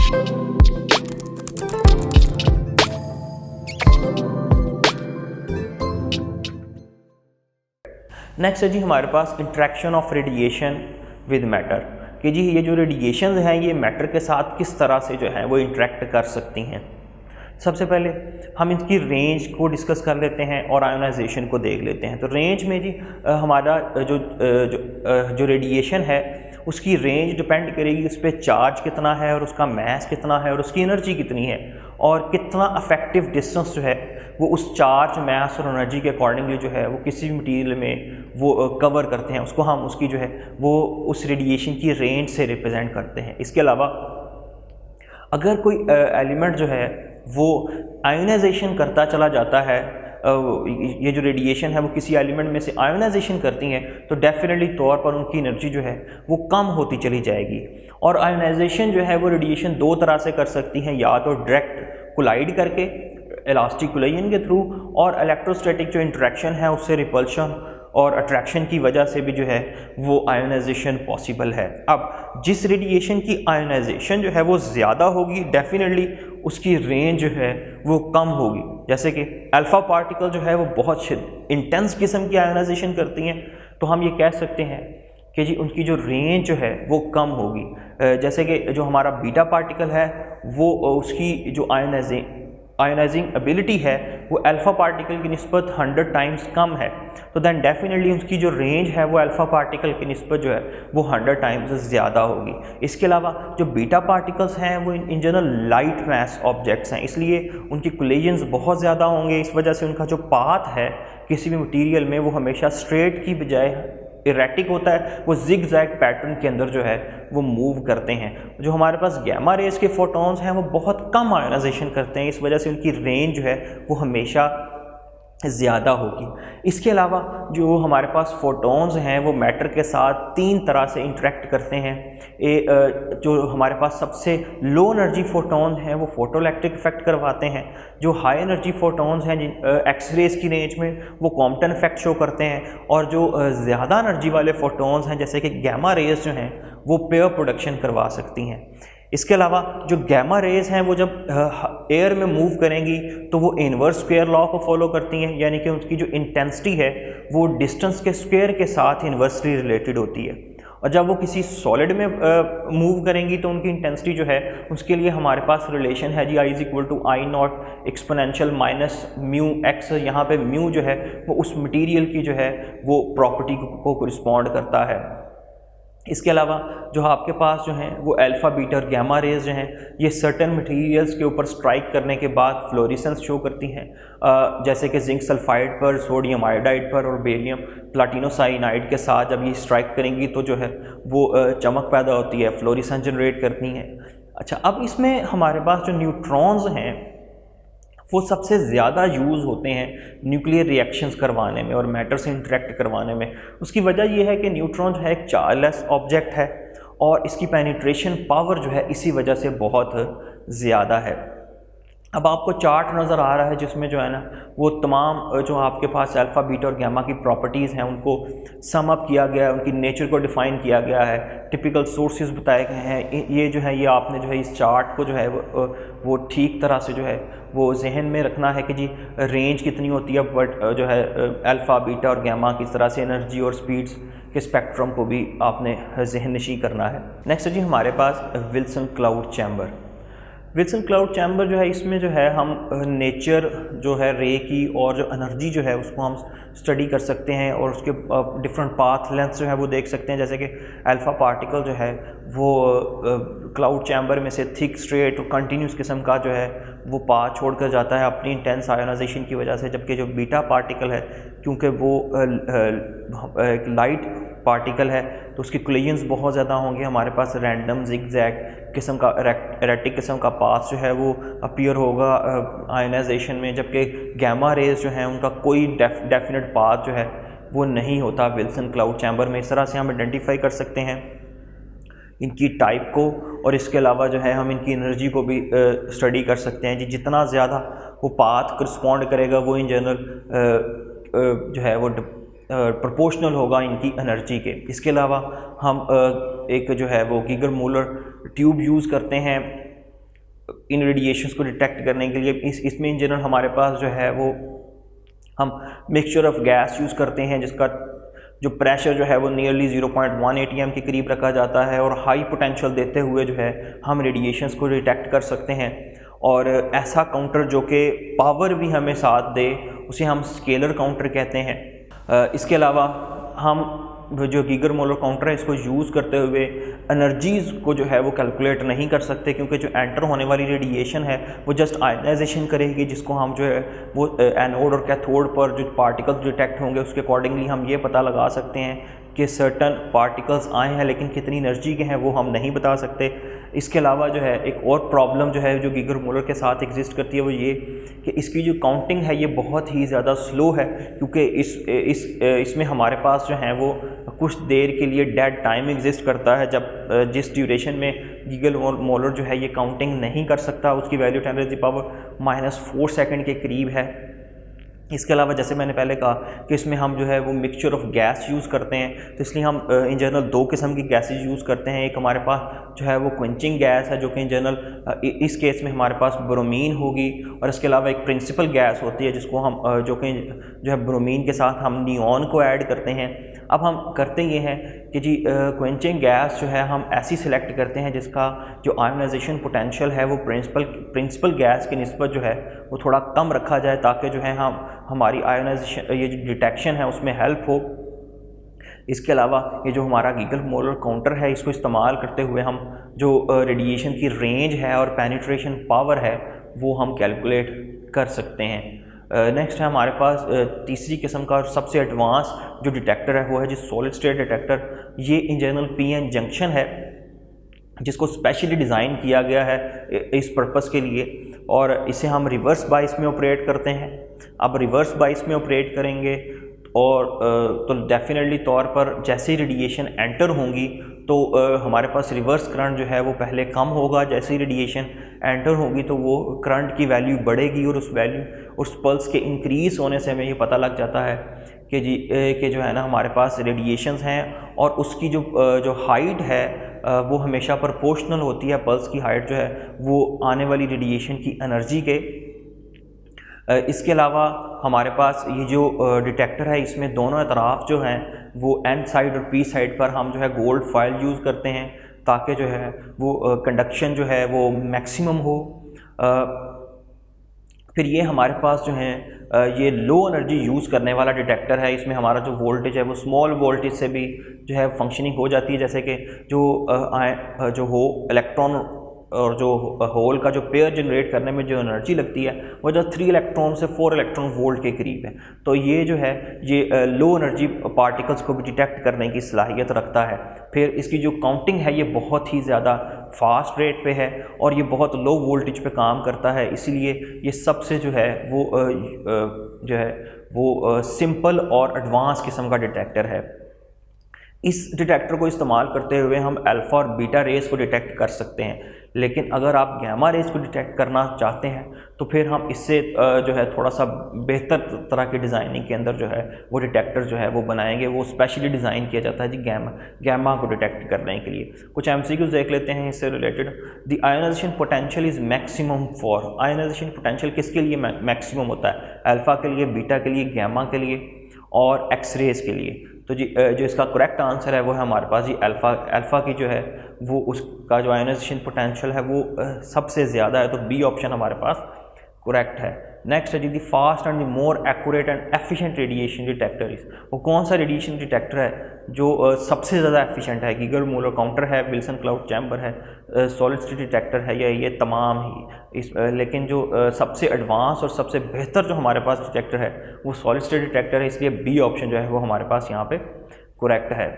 Next है जी हमारे पास interaction of radiation with matter, कि जी ये जो रेडिएशन हैं ये मैटर के साथ किस तरह से जो है वो इंटरेक्ट कर सकती हैं। सबसे पहले हम इसकी रेंज को डिस्कस कर लेते हैं और आयोनाइजेशन को देख लेते हैं। तो रेंज में जी हमारा जो रेडिएशन है उसकी रेंज डिपेंड करेगी उस पर चार्ज कितना है और उसका मास कितना है और उसकी एनर्जी कितनी है और कितना अफेक्टिव डिस्टेंस जो है वो उस चार्ज, मास और एनर्जी के अकॉर्डिंगली जो है वो किसी भी मटीरियल में वो कवर करते हैं, उसको हम उसकी जो है वो उस रेडिएशन की रेंज से रिप्रेजेंट करते हैं। इसके अलावा अगर कोई एलिमेंट जो है वो आयोनाइजेशन करता चला जाता है, ये जो रेडिएशन है वो किसी एलिमेंट में से आयोनाइजेशन करती हैं, तो डेफिनेटली तौर पर उनकी एनर्जी जो है वो कम होती चली जाएगी। और आयोनाइजेशन जो है वो रेडिएशन दो तरह से कर सकती हैं, या तो डायरेक्ट कोलाइड करके इलास्टिक कोलिजन के थ्रू, और इलेक्ट्रोस्टैटिक जो इंटरेक्शन है उससे रिपल्शन और अट्रैक्शन की वजह से भी जो है वो आयोनाइजेशन पॉसिबल है। अब जिस रेडिएशन की आयोनाइजेशन जो है वो ज़्यादा होगी, डेफिनेटली उसकी रेंज जो है वो कम होगी। जैसे कि अल्फ़ा पार्टिकल जो है वो बहुत इंटेंस किस्म की आयोनाइजेशन करती हैं, तो हम ये कह सकते हैं कि जी उनकी जो रेंज जो है वो कम होगी। जैसे कि जो हमारा बीटा पार्टिकल है वो उसकी जो आयोनाइजिंग एबिलिटी है वो अल्फ़ा पार्टिकल की निस्बत 100 टाइम्स कम है, तो दैन डेफिनेटली उसकी जो रेंज है वो अल्फ़ा पार्टिकल की निस्बत जो है वो 100 टाइम्स ज़्यादा होगी। इसके अलावा जो बीटा पार्टिकल्स हैं वो in general light mass objects हैं, इसलिए उनकी कोलिजन्स बहुत ज़्यादा होंगे। इस वजह से उनका जो पाथ है किसी भी मटीरियल में वो हमेशा स्ट्रेट की बजाय इरेटिक होता है, वो जिग जैग पैटर्न के अंदर जो है वो मूव करते हैं। जो हमारे पास गैमा रेज के फोटॉन्स हैं वो बहुत कम आयोनाइजेशन करते हैं, इस वजह से उनकी रेंज जो है वो हमेशा ज़्यादा होगी। इसके अलावा जो हमारे पास फोटॉन्स हैं वो मैटर के साथ तीन तरह से इंटरेक्ट करते हैं। जो हमारे पास सबसे लो एनर्जी फोटॉन हैं वो फोटोइलेक्ट्रिक इफेक्ट करवाते हैं। जो हाई एनर्जी फोटॉन्स हैं एक्सरेज की रेंज में वो कॉम्पटन इफेक्ट शो करते हैं, और जो ज़्यादा एनर्जी वाले फोटॉन्स हैं जैसे कि गैमा रेज जो हैं वो पेयर प्रोडक्शन करवा सकती हैं। इसके अलावा जो गैमा रेज हैं वो जब एयर में मूव करेंगी तो वो इन्वर्स स्क्वायर लॉ को फॉलो करती हैं, यानी कि उनकी जो इंटेंसिटी है वो डिस्टेंस के स्क्वायर के साथ इन्वर्सली रिलेटेड होती है। और जब वो किसी सॉलिड में मूव करेंगी तो उनकी इंटेंसिटी जो है उसके लिए हमारे पास रिलेशन है जी I=I0 exponential minus mu x. यहाँ पे म्यू जो है वो उस मटीरियल की जो है वो प्रॉपर्टी को कोरिस्पॉन्ड करता है। इसके अलावा जो आपके पास जो हैं वो अल्फ़ा, बीटा और गैमा रेज जो हैं ये सर्टेन मटेरियल्स के ऊपर स्ट्राइक करने के बाद फ्लोरेसेंस शो करती हैं, जैसे कि जिंक सल्फाइड पर, सोडियम आयोडाइड पर और बेरियम प्लाटिनोसाइनाइड के साथ जब ये स्ट्राइक करेंगी तो जो है वो चमक पैदा होती है, फ्लोरेसेंस जनरेट करती हैं। अच्छा, अब इसमें हमारे पास जो न्यूट्रॉन्स हैं वो सबसे ज़्यादा यूज़ होते हैं न्यूक्लियर रिएक्शंस करवाने में और मैटर से इंटरेक्ट करवाने में। उसकी वजह यह है कि न्यूट्रॉन जो है एक चार्जलेस ऑब्जेक्ट है और इसकी पेनिट्रेशन पावर जो है इसी वजह से बहुत ज़्यादा है। अब आपको चार्ट नज़र आ रहा है जिसमें जो है ना वो तमाम जो आपके पास अल्फ़ा, बीटा और गैमा की प्रॉपर्टीज़ हैं उनको सम अप किया गया है, उनकी नेचर को डिफ़ाइन किया गया है, टिपिकल सोर्सेज बताए गए हैं। ये जो है ये आपने जो है इस चार्ट को जो है वो ठीक तरह से जो है वो जहन में रखना है कि जी रेंज कितनी होती है, बट जो है अल्फ़ा, बीटा और गैमा किस तरह से एनर्जी और स्पीड्स के स्पेक्ट्रम को भी आपने जहन नशी करना है। नेक्स्ट है जी हमारे पास Wilson cloud chamber. Wilson cloud chamber जो है इसमें जो है हम नेचर जो है रे की और जो एनर्जी जो है उसको हम स्टडी कर सकते हैं और उसके डिफरेंट पाथ लेंथ जो है वो देख सकते हैं। जैसे कि अल्फ़ा पार्टिकल जो है वो क्लाउड चैम्बर में से थिक, स्ट्रेट और कंटिन्यूस किस्म का जो है वो पाथ छोड़ कर जाता है अपनी इंटेंस आयोनाइजेशन की वजह से, जबकि जो बीटा पार्टिकल है क्योंकि वो एक लाइट पार्टिकल है तो उसकी कोलिजन्स बहुत ज़्यादा होंगे। हमारे पास रैंडम जिग-जैग किस्म का एरेटिक किस्म का पाथ जो है वो अपीयर होगा आयोनाइजेशन में, जबकि गैमा रेज जो हैं उनका कोई डेफिनेट पाथ जो है वो नहीं होता विल्सन क्लाउड चैम्बर में। इस तरह से हम आइडेंटिफाई कर सकते हैं इनकी टाइप को, और इसके अलावा जो है हम इनकी एनर्जी को भी स्टडी कर सकते हैं। जी जितना ज़्यादा वो पाथ करस्पॉन्ड करेगा वो इन जनरल जो है वो प्रोपोर्शनल होगा इनकी एनर्जी के। इसके अलावा हम एक जो है वो गीगर मूलर ट्यूब यूज़ करते हैं इन रेडिएशंस को डिटेक्ट करने के लिए इसमें इन जनरल हमारे पास जो है वो हम मिक्सचर ऑफ गैस यूज़ करते हैं, जिसका जो प्रेशर जो है वो नियरली 0.1 ATM के करीब रखा जाता है, और हाई पोटेंशियल देते हुए जो है हम रेडिएशंस को डिटेक्ट कर सकते हैं। और ऐसा काउंटर जो कि पावर भी हमें साथ दे उसे हम स्केलर काउंटर कहते हैं। इसके अलावा हम जो गीगर मोलर काउंटर है इसको यूज़ करते हुए एनर्जीज़ को जो है वो कैलकुलेट नहीं कर सकते, क्योंकि जो एंटर होने वाली रेडिएशन है वो जस्ट आयनाइजेशन करेगी, जिसको हम जो है वो एनोड और कैथोड पर जो पार्टिकल्स डिटेक्ट होंगे उसके अकॉर्डिंगली हम ये पता लगा सकते हैं कि सर्टन पार्टिकल्स आए हैं, लेकिन कितनी एनर्जी के हैं वो हम नहीं बता सकते। इसके अलावा जो है एक और प्रॉब्लम जो है जो गीगर मोलर के साथ एग्जिस्ट करती है वो ये कि इसकी जो काउंटिंग है ये बहुत ही ज़्यादा स्लो है, क्योंकि इसमें हमारे पास जो है वो कुछ देर के लिए डेड टाइम एग्जिस्ट करता है, जब जिस ड्यूरेशन में गीगर मोलर जो है ये काउंटिंग नहीं कर सकता उसकी वैल्यू 10⁻⁻⁴ सेकंड के करीब है। इसके अलावा जैसे मैंने पहले कहा कि इसमें हम जो है वो मिक्सचर ऑफ गैस यूज़ करते हैं, तो इसलिए हम इन जनरल दो किस्म की गैसेज यूज़ करते हैं। एक हमारे पास जो है वो क्वेंचिंग गैस है, जो कि इन जनरल इस केस में हमारे पास ब्रोमीन होगी, और इसके अलावा एक प्रिंसिपल गैस होती है जिसको हम जो है ब्रोमीन के साथ हम नियॉन को ऐड करते हैं। अब हम करते ये हैं कि जी क्वेंचिंग गैस जो है हम ऐसी सिलेक्ट करते हैं जिसका जो आयोनाइजेशन पोटेंशियल है वो प्रिंसिपल गैस की निस्बत जो है वो थोड़ा कम रखा जाए, ताकि जो है हमारी आयोनाइजेशन ये जो डिटेक्शन है उसमें हेल्प हो। इसके अलावा ये जो हमारा गीगर मोलर काउंटर है इसको इस्तेमाल करते हुए हम जो रेडिएशन की रेंज है और पेनिट्रेशन पावर है वो हम कैलकुलेट कर सकते हैं। नेक्स्ट है हमारे पास तीसरी किस्म का और सबसे एडवांस जो डिटेक्टर है वो है जी सॉलिड स्टेट डिटेक्टर। ये इन जनरल पीएन जंक्शन है जिसको स्पेशली डिज़ाइन किया गया है इस पर्पस के लिए, और इसे हम रिवर्स बाइस में ऑपरेट करते हैं। अब रिवर्स बाइस में ऑपरेट करेंगे और तो डेफिनेटली तौर पर जैसे ही रेडिएशन एंटर होंगी तो हमारे पास रिवर्स करंट जो है वो पहले कम होगा, जैसे ही रेडिएशन एंटर होगी तो वो करंट की वैल्यू बढ़ेगी, और उस पल्स के इंक्रीज़ होने से हमें ये पता लग जाता है कि जो है ना हमारे पास रेडिएशंस हैं, और उसकी जो हाइट है वो हमेशा प्रोपोर्शनल होती है पल्स की हाइट जो है वो आने वाली रेडिएशन की एनर्जी के। इसके अलावा हमारे पास ये जो डिटेक्टर है इसमें दोनों अतराफ जो हैं वो एन साइड और पी साइड पर हम जो है गोल्ड फॉयल यूज़ करते हैं, ताकि जो है वो कंडक्शन जो है वो मैक्सिमम हो। फिर ये हमारे पास जो है ये लो एनर्जी यूज़ करने वाला डिटेक्टर है। इसमें हमारा जो वोल्टेज है वो स्मॉल वोल्टेज से भी जो है फंक्शनिंग हो जाती है, जैसे कि जो हो इलेक्ट्रॉन और जो होल का जो पेयर जनरेट करने में जो एनर्जी लगती है वो जो 3 इलेक्ट्रॉन से 4 इलेक्ट्रॉन वोल्ट के करीब है। तो ये जो है ये लो एनर्जी पार्टिकल्स को भी डिटेक्ट करने की सलाहियत रखता है। फिर इसकी जो काउंटिंग है ये बहुत ही ज़्यादा फास्ट रेट पे है और ये बहुत लो वोल्टेज पे काम करता है, इसीलिए ये सबसे जो है वो सिंपल और एडवांस किस्म का डिटेक्टर है। इस डिटेक्टर को इस्तेमाल करते हुए हम अल्फ़ा और बीटा रेस को डिटेक्ट कर सकते हैं, लेकिन अगर आप गैमा रेस को डिटेक्ट करना चाहते हैं तो फिर हम इससे जो है थोड़ा सा बेहतर तरह की डिज़ाइनिंग के अंदर जो है वो डिटेक्टर जो है वो बनाएंगे। वो स्पेशली डिज़ाइन किया जाता है जी गैमा को डिटेक्ट करने के लिए। कुछ एमसीक्यूज़ देख लेते हैं इससे related. The ionization potential is maximum for, ionization potential किसके लिए मैक्सिमम होता है? अल्फ़ा के लिए, बीटा के लिए, गैमा के लिए और एक्स रेज के लिए। तो जी जो इसका करेक्ट आंसर है वो है हमारे पास जी अल्फ़ा की जो है वो उसका जो आयोनाइजेशन पोटेंशियल है वो सबसे ज़्यादा है, तो बी ऑप्शन हमारे पास करेक्ट है। नेक्स्ट है जी the fast and the more accurate and efficient radiation detector is, वो कौन सा रेडिएशन डिटेक्टर है जो सबसे ज़्यादा एफिशिएंट है? गीगर मोलर काउंटर है, विल्सन क्लाउड चैम्बर है, सॉलिड स्टेट डिटेक्टर है, या ये तमाम ही लेकिन जो सबसे एडवांस और सबसे बेहतर जो हमारे पास डिटेक्टर है वो सॉलिड स्टेट डिटेक्टर है, इसलिए बी ऑप्शन जो है वो हमारे पास यहाँ पे करेक्ट है।